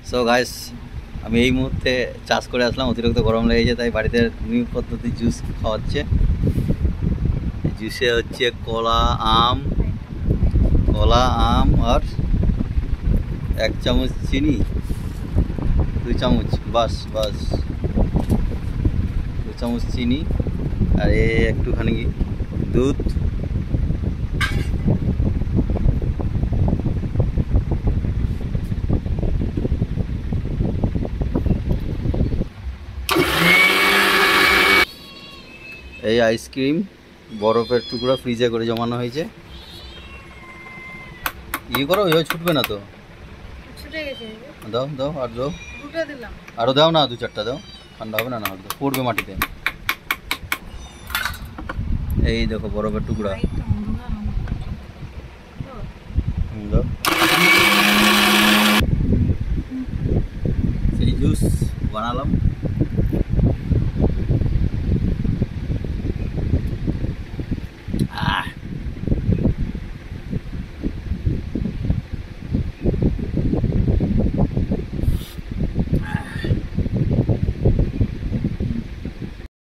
So guys, আমি এই মুহূর্তে চাষ করে আসলাম, অতিরিক্ত গরম লেগেছে তাই বাড়িতে নিউ পদ্ধতি জুস খাওয়াচ্ছে। জুসে হচ্ছে কলা আম আর 1 চামচ চিনি, 2 চামচ বাস 2 চামচ চিনি আর একটুখানি দুধ। এই আইসক্রিম বরফের টুকরা ফ্রিজে করে জমানো হয়েছে। করো, ছুটবে না তো। দাও আর দাও, আরো দাও না, 2-4টা দাও, ঠান্ডা হবে না, হলে পড়বে মাটিতে। এই দেখো বরফের টুকরা, দাও। সেই জুস বানালাম।